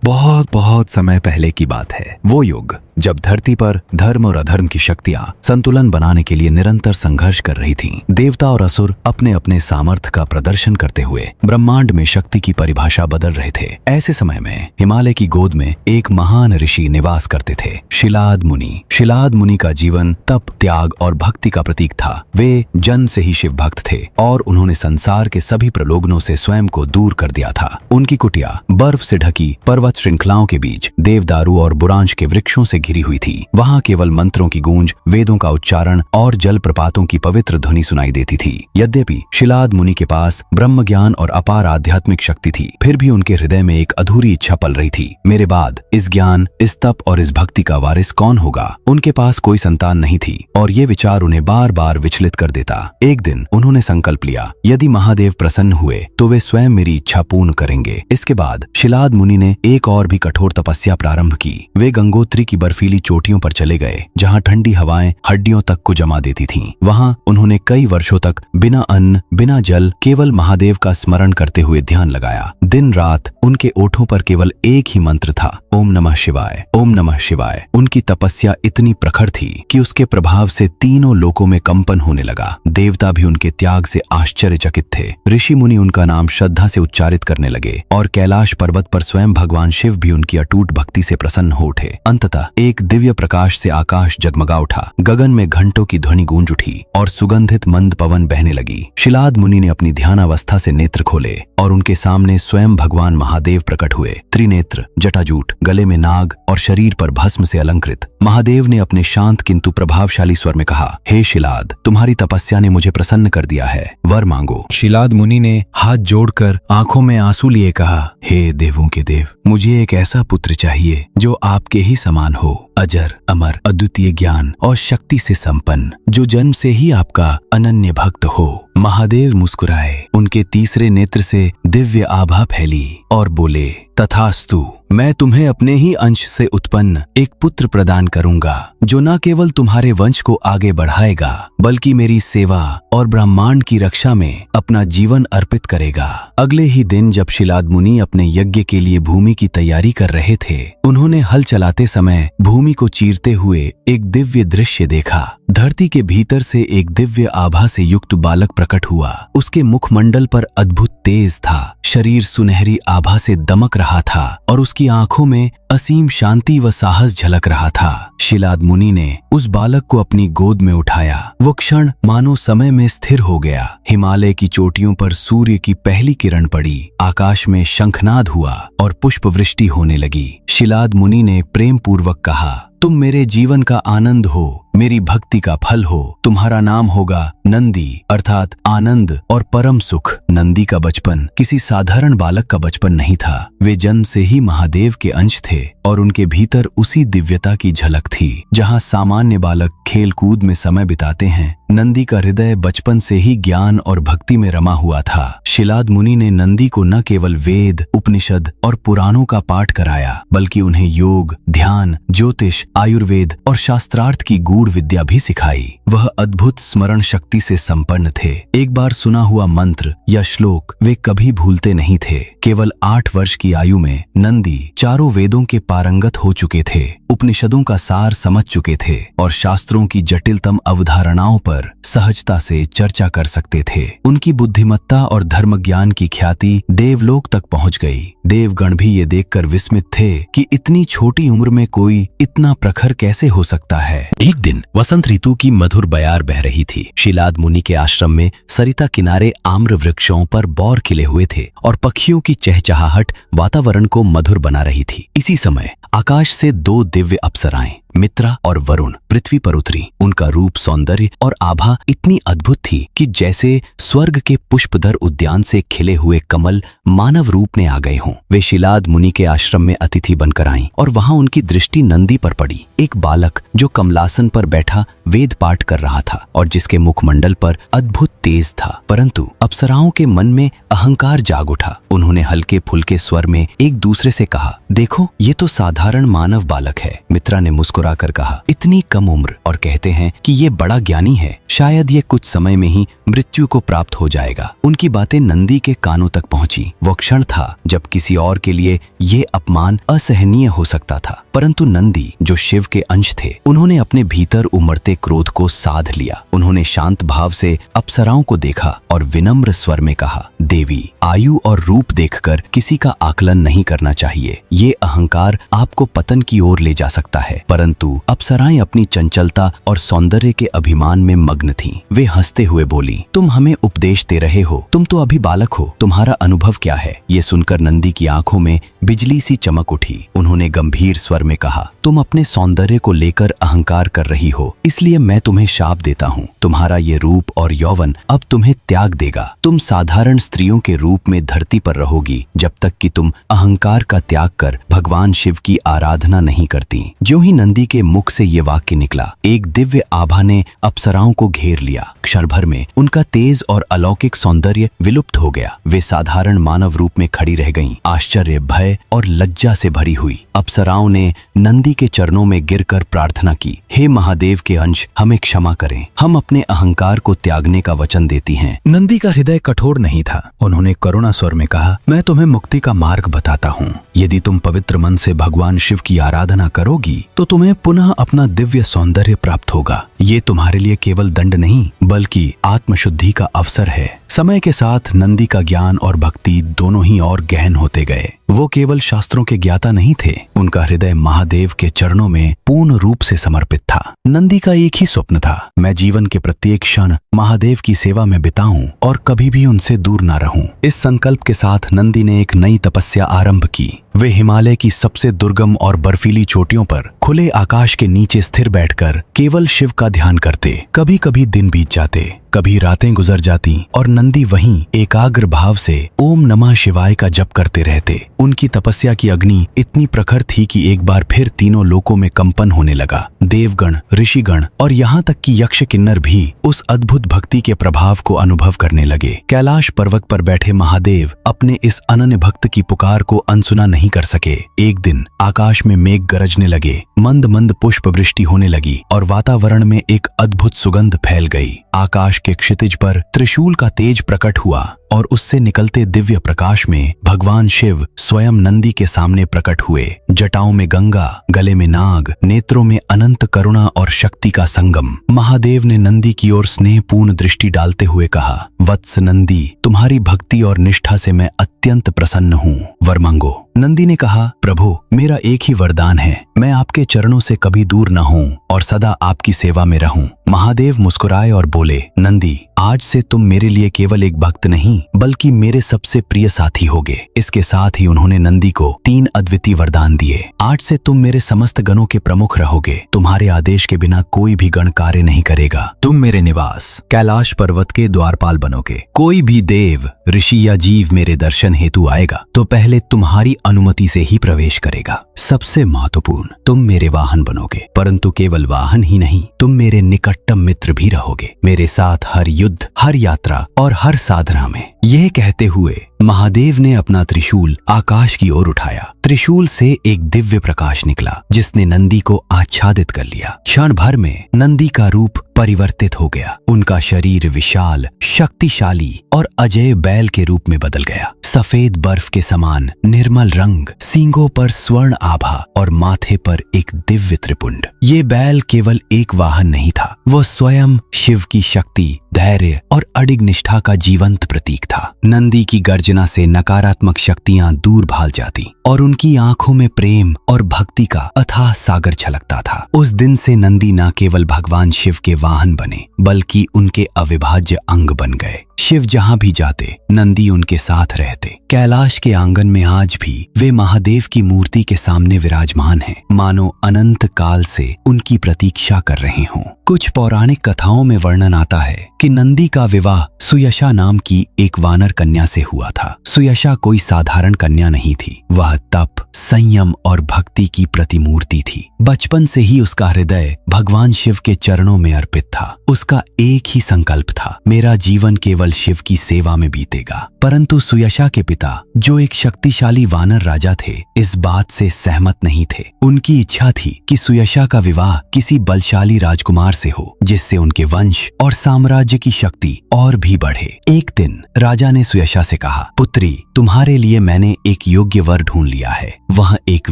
बहुत बहुत समय पहले की बात है। वो युग जब धरती पर धर्म और अधर्म की शक्तियां संतुलन बनाने के लिए निरंतर संघर्ष कर रही थीं। देवता और असुर अपने अपने सामर्थ्य का प्रदर्शन करते हुए ब्रह्मांड में शक्ति की परिभाषा बदल रहे थे। ऐसे समय में हिमालय की गोद में एक महान ऋषि निवास करते थे, शिलाद मुनि। शिलाद मुनि का जीवन तप, त्याग और भक्ति का प्रतीक था। वे जन्म से ही शिव भक्त थे और उन्होंने संसार के सभी प्रलोभनों से स्वयं को दूर कर दिया था। उनकी कुटिया बर्फ से ढकी पर्वत श्रृंखलाओं के बीच देवदारू और बुरांश के वृक्षों से घिरी हुई थी। वहां केवल मंत्रों की गूंज, वेदों का उच्चारण और जलप्रपातों की पवित्र ध्वनि सुनाई देती थी। यद्यपि शिलाद मुनि के पास ब्रह्म ज्ञान और अपार आध्यात्मिक शक्ति थी, फिर भी उनके हृदय में एक अधूरी इच्छा पल रही थी। मेरे बाद इस ज्ञान, इस तप और इस भक्ति का वारिस कौन होगा? उनके पास कोई संतान नहीं थी और ये विचार उन्हें बार बार विचलित कर देता। एक दिन उन्होंने संकल्प लिया, यदि महादेव प्रसन्न हुए तो वे स्वयं मेरी इच्छा पूर्ण करेंगे। इसके बाद शिलाद मुनि ने एक और भी कठोर तपस्या प्रारंभ की। वे गंगोत्री की बर्फीली चोटियों पर चले गए, जहां ठंडी हवाएं हड्डियों तक को जमा देती थीं। वहां उन्होंने कई वर्षों तक बिना अन्न, बिना जल, केवल महादेव का स्मरण करते हुए ध्यान लगाया। दिन रात उनके ओठों पर केवल एक ही मंत्र था, ओम नमः शिवाय, ओम नमः शिवाय। उनकी तपस्या इतनी प्रखर थी कि उसके प्रभाव से तीनों लोकों में कंपन होने लगा। देवता भी उनके त्याग से आश्चर्यचकित थे। ऋषि मुनि उनका नाम श्रद्धा से उच्चारित करने लगे और कैलाश पर्वत पर स्वयं भगवान शिव भी उनकी अटूट भक्ति से प्रसन्न हो उठे। अंततः एक दिव्य प्रकाश से आकाश जगमगा उठा, गगन में घंटों की ध्वनि गूंज उठी और सुगंधित मंद पवन बहने लगी। शिलाद मुनि ने अपनी ध्यानावस्था से नेत्र खोले और उनके सामने स्वयं भगवान महादेव प्रकट हुए। त्रिनेत्र, जटाजूट, गले में नाग और शरीर पर भस्म से अलंकृत। महादेव ने अपने शांत किंतु प्रभावशाली स्वर में कहा, हे शिलाद, तुम्हारी तपस्या ने मुझे प्रसन्न कर दिया है, वर मांगो। शिलाद मुनि ने हाथ जोड़कर आंखों में आंसू लिए कहा, हे देवों के देव, मुझे एक ऐसा पुत्र चाहिए जो आपके ही समान हो, अजर, अमर, अद्वितीय ज्ञान और शक्ति से संपन्न, जो जन्म से ही आपका अनन्य भक्त हो। महादेव मुस्कुराए, उनके तीसरे नेत्र से दिव्य आभा फैली और बोले, तथास्तु, मैं तुम्हें अपने ही अंश से उत्पन्न एक पुत्र प्रदान करूंगा, जो न केवल तुम्हारे वंश को आगे बढ़ाएगा बल्कि मेरी सेवा और ब्रह्मांड की रक्षा में अपना जीवन अर्पित करेगा। अगले ही दिन जब शिलाद मुनि अपने यज्ञ के लिए भूमि की तैयारी कर रहे थे, उन्होंने हल चलाते समय भूमि को चीरते हुए एक दिव्य दृश्य देखा। धरती के भीतर से एक दिव्य आभा से युक्त बालक प्रकट हुआ। उसके मुखमंडल पर अद्भुत तेज था, शरीर सुनहरी आभा से दमक रहा था और उसकी आंखों में असीम शांति व साहस झलक रहा था। शिलाद मुनि ने उस बालक को अपनी गोद में उठाया। वो क्षण मानो समय में स्थिर हो गया। हिमालय की चोटियों पर सूर्य की पहली किरण पड़ी, आकाश में शंखनाद हुआ और पुष्प वृष्टि होने लगी। शिलाद मुनि ने प्रेम पूर्वक कहा, तुम मेरे जीवन का आनंद हो, मेरी भक्ति का फल हो। तुम्हारा नाम होगा नंदी, अर्थात आनंद और परम सुख। नंदी का बचपन किसी साधारण बालक का बचपन नहीं था। वे जन्म से ही महादेव के अंश थे और उनके भीतर उसी दिव्यता की झलक थी जहां सामान्य बालक खेल कूद में समय बिताते हैं। नंदी का हृदय बचपन से ही ज्ञान और भक्ति में रमा हुआ था। शिलाद मुनि ने नंदी को न केवल वेद, उपनिषद और पुराणों का पाठ कराया, बल्कि उन्हें योग, ध्यान, ज्योतिष, आयुर्वेद और शास्त्रार्थ की गूढ़ विद्या भी सिखाई। वह अद्भुत स्मरण शक्ति से संपन्न थे। एक बार सुना हुआ मंत्र या श्लोक वे कभी भूलते नहीं थे। केवल 8 वर्ष की आयु में नंदी चारों वेदों के पारंगत हो चुके थे, उपनिषदों का सार समझ चुके थे और शास्त्रों की जटिलतम अवधारणाओं पर सहजता से चर्चा कर सकते थे। उनकी बुद्धिमत्ता और धर्म ज्ञान की ख्याति देवलोक तक पहुंच गई। देवगण भी ये देखकर विस्मित थे कि इतनी छोटी उम्र में कोई इतना प्रखर कैसे हो सकता है। एक दिन वसंत ऋतु की मधुर बयार बह रही थी। शिलाद मुनि के आश्रम में सरिता किनारे आम्र वृक्षों पर बौर खिले हुए थे और पक्षियों की चहचहाहट वातावरण को मधुर बना रही थी। इसी समय आकाश से 2 दिव्य अप्सराएं मित्रा और वरुण पृथ्वी पर उतरी। उनका रूप, सौंदर्य और आभा इतनी अद्भुत थी कि जैसे स्वर्ग के पुष्पधर उद्यान से खिले हुए कमल मानव रूप में आ गए हों। वे शिलाद मुनि के आश्रम में अतिथि बनकर आईं और वहां उनकी दृष्टि नंदी पर पड़ी, एक बालक जो कमलासन पर बैठा वेद पाठ कर रहा था और जिसके मुखमंडल पर अद्भुत तेज था। परंतु अप्सराओं के मन में अहंकार जाग उठा। उन्होंने हल्के फुल्के स्वर में एक दूसरे से कहा, देखो, ये तो साधारण मानव बालक है। मित्रा ने मुस्कुरा मुस्कुराकर कहा, इतनी कम उम्र और कहते हैं कि ये बड़ा ज्ञानी है, शायद ये कुछ समय में ही मृत्यु को प्राप्त हो जाएगा। उनकी बातें नंदी के कानों तक पहुंची। वो क्षण था जब किसी और के लिए ये अपमान असहनीय हो सकता था, परंतु नंदी जो शिव के अंश थे, उन्होंने अपने भीतर उमड़ते क्रोध को साध लिया। उन्होंने शांत भाव से अप्सराओं को देखा और विनम्र स्वर में कहा, देवी, आयु और रूप देखकर किसी का आकलन नहीं करना चाहिए। ये अहंकार आपको पतन की ओर ले जा सकता है। परंतु अप्सराएं अपनी चंचलता और सौंदर्य के अभिमान में मग्न थीं। वे हंसते हुए बोली, तुम हमें उपदेश दे रहे हो, तुम तो अभी बालक हो, तुम्हारा अनुभव क्या है? ये सुनकर नंदी की आंखों में बिजली सी चमक उठी। उन्होंने गंभीर स्वर में कहा, तुम अपने सौंदर्य को लेकर अहंकार कर रही हो, इसलिए मैं तुम्हें शाप देता हूँ। तुम्हारा ये रूप और यौवन अब तुम्हें त्याग देगा। तुम साधारण स्त्रियों के रूप में धरती पर रहोगी जब तक कि तुम अहंकार का त्याग कर भगवान शिव की आराधना नहीं करती। ज्यों ही नंदी के मुख से ये वाक्य निकला, एक दिव्य आभा ने अप्सराओं को घेर लिया। क्षण भर में उनका तेज और अलौकिक सौंदर्य विलुप्त हो गया। वे साधारण मानव रूप में खड़ी रह गईं, आश्चर्य, भय और लज्जा से भरी हुई। अप्सराओं ने नंदी के चरणों में गिरकर प्रार्थना की, हे महादेव के अंश, हमें क्षमा करें, हम अपने अहंकार को त्यागने का वचन देती हैं। नंदी का हृदय कठोर नहीं था। उन्होंने करुणा स्वर में कहा, मैं तुम्हें मुक्ति का मार्ग बताता हूँ। यदि तुम पवित्र मन से भगवान शिव की आराधना करोगी तो तुम्हें पुनः अपना दिव्य सौंदर्य प्राप्त होगा। ये तुम्हारे लिए केवल दंड नहीं बल्कि आत्मशुद्धि का अवसर है। समय के साथ नंदी का ज्ञान और भक्ति दोनों ही और गहन होते गए। वो केवल शास्त्रों के ज्ञाता नहीं थे, उनका हृदय महादेव के चरणों में पूर्ण रूप से समर्पित था। नंदी का एक ही स्वप्न था, मैं जीवन के प्रत्येक क्षण महादेव की सेवा में बिताऊं और कभी भी उनसे दूर ना रहूं। इस संकल्प के साथ नंदी ने एक नई तपस्या आरंभ की। वे हिमालय की सबसे दुर्गम और बर्फीली चोटियों पर खुले आकाश के नीचे स्थिर बैठकर केवल शिव का ध्यान करते। कभी कभी दिन बीत जाते, कभी रातें गुजर जाती और नंदी वहीं एकाग्र भाव से ओम नमः शिवाय का जप करते रहते। उनकी तपस्या की अग्नि इतनी प्रखर थी कि एक बार फिर तीनों लोकों में कंपन होने लगा। देवगण, ऋषिगण और यहाँ तक कि यक्ष किन्नर भी उस अद्भुत भक्ति के प्रभाव को अनुभव करने लगे। कैलाश पर्वत पर बैठे महादेव अपने इस अनन्य भक्त की पुकार को अनसुना नहीं कर सके। एक दिन आकाश में मेघ गरजने लगे, मंद मंद पुष्प वृष्टि होने लगी और वातावरण में एक अद्भुत सुगंध फैल गई। आकाश के क्षितिज पर त्रिशूल का तेज प्रकट हुआ और उससे निकलते दिव्य प्रकाश में भगवान शिव स्वयं नंदी के सामने प्रकट हुए। जटाओं में गंगा, गले में नाग, नेत्रों में अनंत करुणा और शक्ति का संगम। महादेव ने नंदी की ओर स्नेहपूर्ण दृष्टि डालते हुए कहा, वत्स नंदी, तुम्हारी भक्ति और निष्ठा से मैं अत्यंत प्रसन्न हूँ, वर मांगो। नंदी ने कहा, प्रभु, मेरा एक ही वरदान है, मैं आपके चरणों से कभी दूर न हूँ और सदा आपकी सेवा में रहूं। महादेव मुस्कुराए और बोले, नंदी, आज से तुम मेरे लिए केवल एक भक्त नहीं बल्कि मेरे सबसे प्रिय साथी होगे। इसके साथ ही उन्होंने नंदी को 3 अद्वितीय वरदान दिए। आज से तुम मेरे समस्त गणों के प्रमुख रहोगे। तुम्हारे आदेश के बिना कोई भी गण कार्य नहीं करेगा। तुम मेरे निवास कैलाश पर्वत के द्वारपाल बनोगे। कोई भी देव, ऋषि या जीव मेरे दर्शन हेतु आएगा तो पहले तुम्हारी अनुमति से ही प्रवेश करेगा। सबसे महत्वपूर्ण, तुम मेरे वाहन बनोगे, परंतु केवल वाहन ही नहीं, तुम मेरे निकटतम मित्र भी रहोगे। मेरे साथ हर युद्ध, हर यात्रा और हर साधना में। यह कहते हुए महादेव ने अपना त्रिशूल आकाश की ओर उठाया। त्रिशूल से एक दिव्य प्रकाश निकला जिसने नंदी को आच्छादित कर लिया। क्षण भर में नंदी का रूप परिवर्तित हो गया। उनका शरीर विशाल, शक्तिशाली और अजय बैल के रूप में बदल गया। सफेद बर्फ के समान निर्मल रंग, सींगों पर स्वर्ण आभा और माथे पर एक दिव्य त्रिपुंड। ये बैल केवल एक वाहन नहीं था, वो स्वयं शिव की शक्ति, धैर्य और अडिग निष्ठा का जीवंत प्रतीक था। नंदी की गर्जना से नकारात्मक शक्तियां दूर भाग जाती और उनकी आंखों में प्रेम और भक्ति का अथाह सागर छलकता था। उस दिन से नंदी न केवल भगवान शिव के वाहन बने बल्कि उनके अविभाज्य अंग बन गए। शिव जहां भी जाते, नंदी उनके साथ रहते। कैलाश के आंगन में आज भी वे महादेव की मूर्ति के सामने विराजमान हैं, मानो अनंत काल से उनकी प्रतीक्षा कर रहे हों। कुछ पौराणिक कथाओं में वर्णन आता है कि नंदी का विवाह सुयशा नाम की एक वानर कन्या से हुआ था। सुयशा कोई साधारण कन्या नहीं थी, वह तप, संयम और भक्ति की प्रतिमूर्ति थी। बचपन से ही उसका हृदय भगवान शिव के चरणों में अर्पित था। उसका एक ही संकल्प था, मेरा जीवन केवल शिव की सेवा में बीतेगा। परंतु सुयशा के पिता, जो एक शक्तिशाली वानर राजा थे, इस बात से सहमत नहीं थे। उनकी इच्छा थी कि सुयशा का विवाह किसी बलशाली राजकुमार से हो, जिससे उनके वंश और साम्राज्य की शक्ति और भी बढ़े। एक दिन राजा ने सुयशा से कहा, पुत्री, तुम्हारे लिए मैंने एक योग्य वर ढूंढ लिया है। वह एक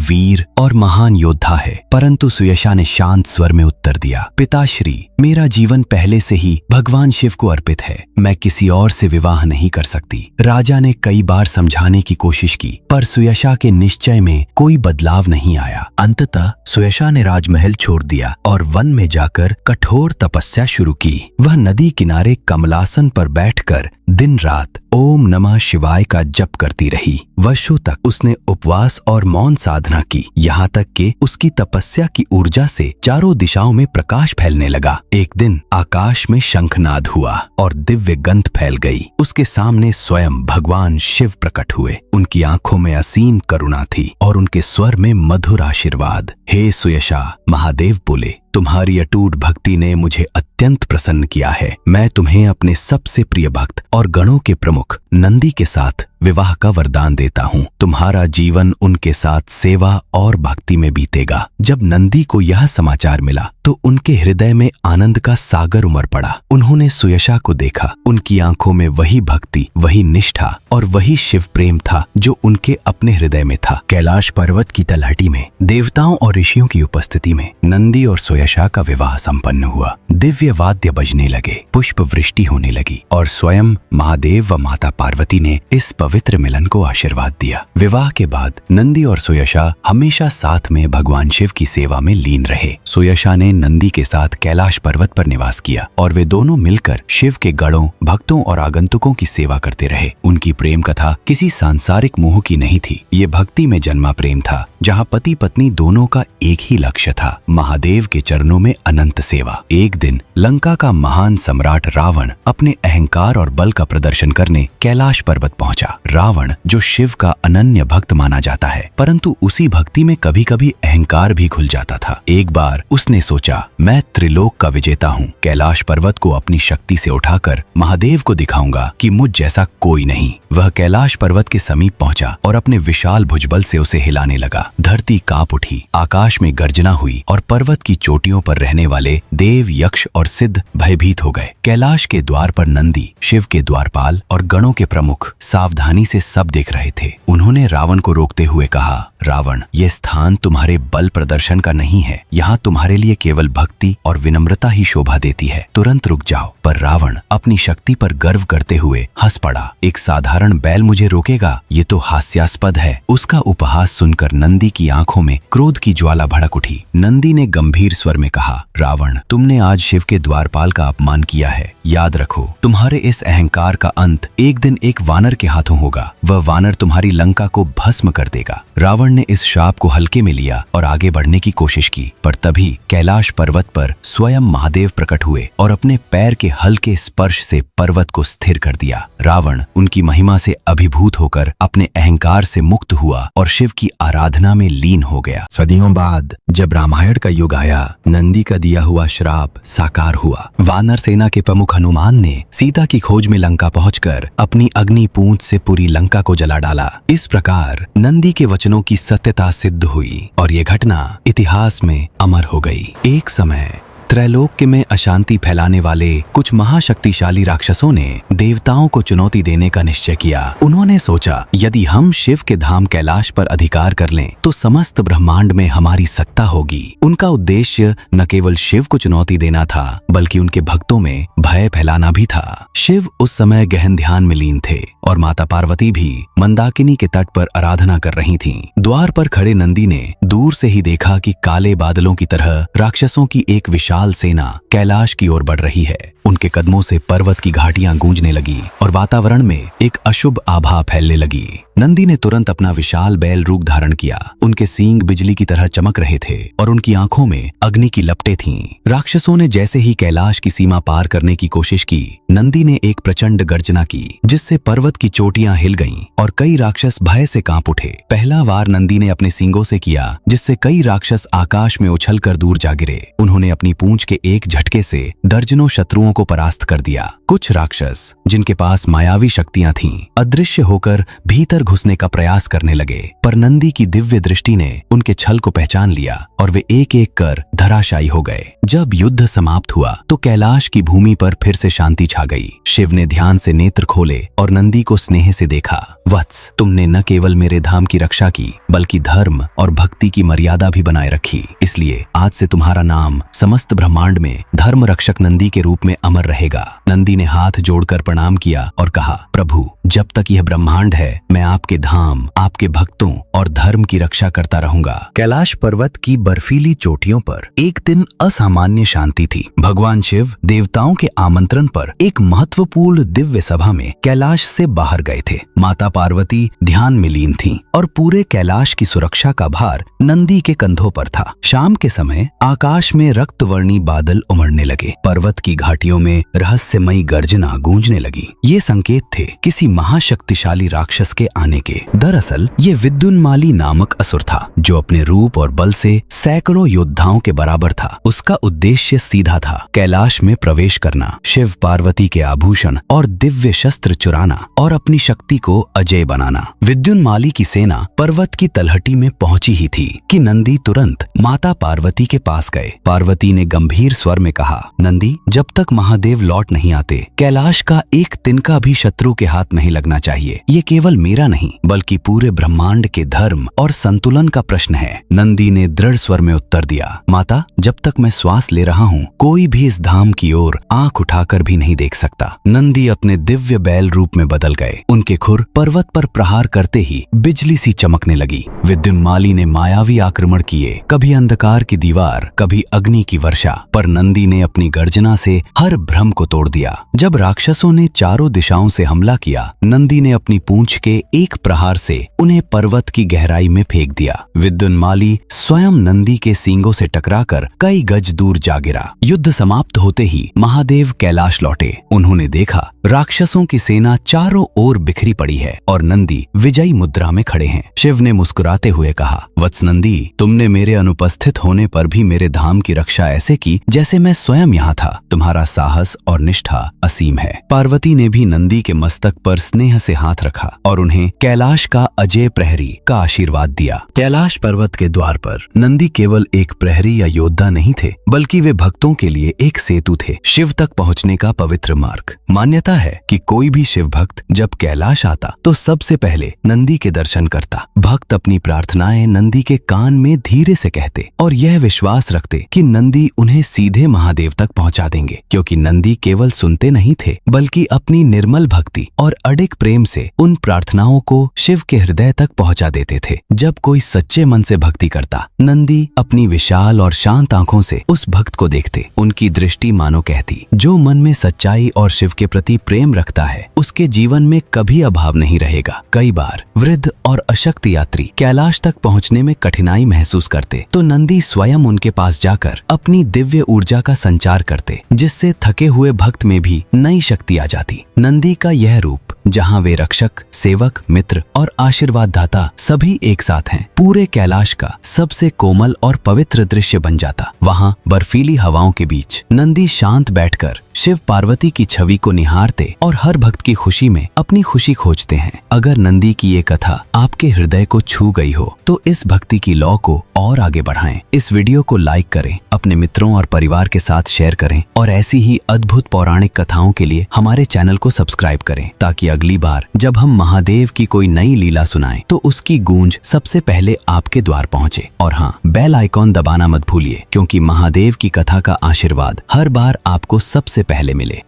वीर और महान योद्धा है। परंतु सुयशा ने शांत स्वर में उत्तर दिया, पिताश्री, मेरा जीवन पहले से ही भगवान शिव को अर्पित है। मैं किसी और से विवाह नहीं कर सकती। राजा ने कई बार समझाने की कोशिश की, पर सुयशा के निश्चय में कोई बदलाव नहीं आया। अंततः सुयशा ने राजमहल छोड़ दिया और वन में जाकर कठोर तपस्या शुरू की। वह नदी किनारे कमलासन पर बैठकर दिन रात ओम नमः शिवाय का जप करती रही। वर्षों तक उसने उपवास और मौन साधना की, यहाँ तक कि उसकी तपस्या की ऊर्जा से चारों दिशाओं में प्रकाश फैलने लगा। एक दिन आकाश में शंखनाद हुआ और दिव्य गंध फैल गई। उसके सामने स्वयं भगवान शिव प्रकट हुए। उनकी आंखों में असीम करुणा थी और उनके स्वर में मधुर आशीर्वाद। हे सुयशा, महादेव बोले, तुम्हारी अटूट भक्ति ने मुझे अत्यंत प्रसन्न किया है। मैं तुम्हें अपने सबसे प्रिय भक्त और गणों के प्रमुख नंदी के साथ विवाह का वरदान देता हूँ। तुम्हारा जीवन उनके साथ सेवा और भक्ति में बीतेगा। जब नंदी को यह समाचार मिला तो उनके हृदय में आनंद का सागर उमड़ पड़ा। उन्होंने सुयशा को देखा। उनकी आंखों में वही भक्ति, वही निष्ठा और वही शिव प्रेम था जो उनके अपने हृदय में था। कैलाश पर्वत की तलहटी में देवताओं और ऋषियों की उपस्थिति में नंदी और सुयशा का विवाह संपन्न हुआ। दिव्य वाद्य बजने लगे, पुष्प वृष्टि होने लगी और स्वयं महादेव व माता पार्वती ने इस पवित्र मिलन को आशीर्वाद दिया। विवाह के बाद नंदी और सुयशा हमेशा साथ में भगवान शिव की सेवा में लीन रहे। सुयशा ने नंदी के साथ कैलाश पर्वत पर निवास किया और वे दोनों मिलकर शिव के गणों, भक्तों और आगंतुकों की सेवा करते रहे। उनकी प्रेम कथा किसी सांसारिक मोह की नहीं थी। ये भक्ति में जन्मा प्रेम था, जहाँ पति पत्नी दोनों का एक ही लक्ष्य था, महादेव के चरणों में अनंत सेवा। एक दिन लंका का महान सम्राट रावण अपने अहंकार और बल का प्रदर्शन करने कैलाश पर्वत पहुंचा। रावण, जो शिव का अनन्य भक्त माना जाता है, परंतु उसी भक्ति में कभी कभी अहंकार भी घुल जाता था। एक बार उसने सोचा, मैं त्रिलोक का विजेता हूँ। कैलाश पर्वत को अपनी शक्ति से उठाकर महादेव को दिखाऊंगा कि मुझ जैसा कोई नहीं। वह कैलाश पर्वत के समीप पहुंचा और अपने विशाल भुजबल से उसे हिलाने लगा। धरती कांप उठी, आकाश में गर्जना हुई और पर्वत की चोटियों पर रहने वाले देव, यक्ष और सिद्ध भयभीत हो गए। कैलाश के द्वार पर नंदी, शिव के द्वारपाल और गणों के प्रमुख सावधानी से सब देख रहे थे। उन्होंने रावण को रोकते हुए कहा, रावण, ये स्थान तुम्हारे बल प्रदर्शन का नहीं है। यहाँ तुम्हारे लिए केवल भक्ति और विनम्रता ही शोभा देती है। तुरंत रुक जाओ। पर रावण अपनी शक्ति पर गर्व करते हुए हंस पड़ा। एक साधारण बैल मुझे रोकेगा? ये तो हास्यास्पद है। उसका उपहास सुनकर नंदी की आंखों में क्रोध की ज्वाला भड़क उठी। नंदी ने गंभीर स्वर में कहा, रावण, तुमने आज शिव के द्वारपाल का अपमान किया है। याद रखो, तुम्हारे इस अहंकार का अंत एक दिन एक वानर के हाथों होगा। वह वानर तुम्हारी लंका को भस्म कर देगा। रावण ने इस शाप को हल्के में लिया और आगे बढ़ने की कोशिश की, पर तभी कैलाश पर्वत पर स्वयं महादेव प्रकट हुए और अपने पैर के हल्के स्पर्श से पर्वत को स्थिर कर दिया। रावण उनकी महिमा से अभिभूत होकर अपने अहंकार से मुक्त हुआ और शिव की आराधना में लीन हो गया। सदियों बाद जब रामायण का युग आया, नंदी का दिया हुआ श्राप साकार हुआ। वानर सेना के प्रमुख हनुमान ने सीता की खोज में लंका पहुंचकर अपनी अग्नि पूंछ से पूरी लंका को जला डाला। इस प्रकार नंदी के वचनों की सत्यता सिद्ध हुई और ये घटना इतिहास में अमर हो गई। एक समय त्रैलोक्य में अशांति फैलाने वाले कुछ महाशक्तिशाली राक्षसों ने देवताओं को चुनौती देने का निश्चय किया। उन्होंने सोचा, यदि हम शिव के धाम कैलाश पर अधिकार कर लें तो समस्त ब्रह्मांड में हमारी सत्ता होगी। उनका उद्देश्य न केवल शिव को चुनौती देना था, बल्कि उनके भक्तों में भय फैलाना भी था। शिव उस समय गहन ध्यान में लीन थे और माता पार्वती भी मंदाकिनी के तट पर आराधना कर रही थीं। द्वार पर खड़े नंदी ने दूर से ही देखा कि काले बादलों की तरह राक्षसों की एक विशाल सेना कैलाश की ओर बढ़ रही है। उनके कदमों से पर्वत की घाटियां गूंजने लगी और वातावरण में एक अशुभ आभा फैलने लगी। नंदी ने तुरंत अपना विशाल बैल रूप धारण किया। उनके सींग बिजली की तरह चमक रहे थे और उनकी आंखों में अग्नि की लपटें थीं। राक्षसों ने जैसे ही कैलाश की सीमा पार करने की कोशिश की, नंदी ने एक प्रचंड गर्जना की जिससे पर्वत की चोटियां हिल गईं और कई राक्षस भय से कांप उठे। पहला वार नंदी ने अपने सींगों से किया जिससे कई राक्षस आकाश में उछलकर दूर जा गिरे। उन्होंने अपनी पूंछ के एक झटके से दर्जनों शत्रुओं को परास्त कर दिया। कुछ राक्षस जिनके पास मायावी शक्तियां थीं, अदृश्य होकर भीतर घुसने का प्रयास करने लगे, पर नंदी की दिव्य दृष्टि ने उनके छल को पहचान लिया और वे एक एक कर धराशायी हो गए। जब युद्ध समाप्त हुआ तो कैलाश की भूमि पर फिर से शांति छा गई। शिव ने ध्यान से नेत्र खोले और नंदी को स्नेह से देखा। वत्स, तुमने न केवल मेरे धाम की रक्षा की बल्कि धर्म और भक्ति की मर्यादा भी बनाए रखी। इसलिए आज से तुम्हारा नाम समस्त ब्रह्मांड में धर्म रक्षक नंदी के रूप में अमर रहेगा। नंदी ने हाथ जोड़कर प्रणाम किया और कहा, प्रभु, जब तक यह ब्रह्मांड है मैं आपके धाम, आपके भक्तों और धर्म की रक्षा करता रहूंगा। कैलाश पर्वत की बर्फीली चोटियों पर एक दिन असामान्य शांति थी। भगवान शिव देवताओं के आमंत्रण पर एक महत्वपूर्ण दिव्य सभा में कैलाश से बाहर गए थे। माता पार्वती ध्यान में लीन थीं और पूरे कैलाश की सुरक्षा का भार नंदी के कंधों पर था। शाम के समय आकाश में रक्तवर्णी बादल उमड़ने लगे। पर्वत की घाटियों में रहस्यमयी गर्जना गूंजने लगी। ये संकेत थे किसी महाशक्तिशाली राक्षस के आने के। दरअसल ये विद्युन्माली नामक असुर था जो अपने रूप और बल से सैकड़ों योद्धाओं के बराबर था। उसका उद्देश्य सीधा था, कैलाश में प्रवेश करना, शिव पार्वती के आभूषण और दिव्य शस्त्र चुराना और अपनी शक्ति को अजय बनाना। विद्युन्माली की सेना पर्वत की तलहटी में पहुंची ही थी कि नंदी तुरंत माता पार्वती के पास गए। पार्वती ने गंभीर स्वर में कहा, नंदी, जब तक महादेव लौट नहीं आते कैलाश का एक तिनका भी शत्रु के हाथ नहीं लगना चाहिए। ये केवल मेरा नहीं बल्कि पूरे ब्रह्मांड के धर्म और संतुलन का प्रश्न है। नंदी ने दृढ़ स्वर में उत्तर दिया, माता, जब तक मैं श्वास ले रहा हूँ कोई भी इस धाम की ओर आंख उठाकर भी नहीं देख सकता। नंदी अपने दिव्य बैल रूप में बदल गए। उनके खुर पर्वत पर प्रहार करते ही बिजली सी चमकने लगी। विद्युन्माली ने मायावी आक्रमण किए, कभी अंधकार की दीवार, कभी अग्नि की वर्षा, पर नंदी ने अपनी गर्जना से हर भ्रम को तोड़ दिया। जब राक्षसों ने चारों दिशाओं से हमला किया, नंदी ने अपनी पूंछ के एक प्रहार से उन्हें पर्वत की गहराई में फेंक दिया। विद्युन्माली स्वयं नंदी के सींगों से टकराकर कई गज दूर जा गिरा। युद्ध समाप्त होते ही महादेव कैलाश लौटे। उन्होंने देखा राक्षसों की सेना चारों ओर बिखरी पड़ी है और नंदी विजयी मुद्रा में खड़े हैं। शिव ने मुस्कुराते हुए कहा, वत्स नंदी, तुमने मेरे अनुपस्थित होने पर भी मेरे धाम की रक्षा ऐसे की जैसे मैं स्वयं यहाँ था। तुम्हारा साहस और निष्ठा असीम है। पार्वती ने भी नंदी के मस्तक पर स्नेह से हाथ रखा और उन्हें कैलाश का अजय प्रहरी का आशीर्वाद दिया। कैलाश पर्वत के द्वार पर नंदी केवल एक प्रहरी या योद्धा नहीं थे बल्कि वे भक्तों के लिए एक सेतु थे, शिव तक पहुंचने का पवित्र मार्ग। मान्यता है कि कोई भी शिव भक्त जब कैलाश आता तो सबसे पहले नंदी के दर्शन करता। भक्त अपनी प्रार्थनाएं नंदी के कान में धीरे से कहते और यह विश्वास रखते कि नंदी उन्हें सीधे महादेव तक पहुंचा देंगे, क्योंकि नंदी केवल सुनते नहीं थे बल्कि अपनी निर्मल भक्ति और अडिग प्रेम से उन प्रार्थनाओं को शिव के हृदय तक पहुंचा देते थे। जब कोई सच्चे मन से भक्ति करता, नंदी अपनी विशाल और शांत आंखों से उस भक्त को देखते। उनकी दृष्टि मानो कहती, जो मन में सच्चाई और शिव के प्रति प्रेम रखता है उसके जीवन में कभी अभाव नहीं रहेगा। कई बार वृद्ध और अशक्त यात्री कैलाश तक पहुंचने में कठिनाई महसूस करते तो नंदी स्वयं उनके पास जाकर अपनी दिव्य ऊर्जा का संचार करते, जिससे थके हुए भक्त में भी नई शक्ति आ जाती। नंदी का यह रूप जहाँ वे रक्षक, सेवक, मित्र और आशीर्वाद दाता सभी एक साथ हैं, पूरे कैलाश का सबसे कोमल और पवित्र दृश्य बन जाता। वहाँ बर्फीली हवाओं के बीच नंदी शांत बैठकर शिव पार्वती की छवि को निहारते और हर भक्त की खुशी में अपनी खुशी खोजते हैं। अगर नंदी की ये कथा आपके हृदय को छू गई हो तो इस भक्ति की लौ को और आगे बढ़ाएं। इस वीडियो को लाइक करें, अपने मित्रों और परिवार के साथ शेयर करें और ऐसी ही अद्भुत पौराणिक कथाओं के लिए हमारे चैनल को सब्सक्राइब करें, ताकि अगली बार जब हम महादेव की कोई नई लीला सुनाएं तो उसकी गूंज सबसे पहले आपके द्वार पहुंचे। और हाँ, बेल आइकॉन दबाना मत भूलिए, क्योंकि महादेव की कथा का आशीर्वाद हर बार आपको सबसे पहले मिले।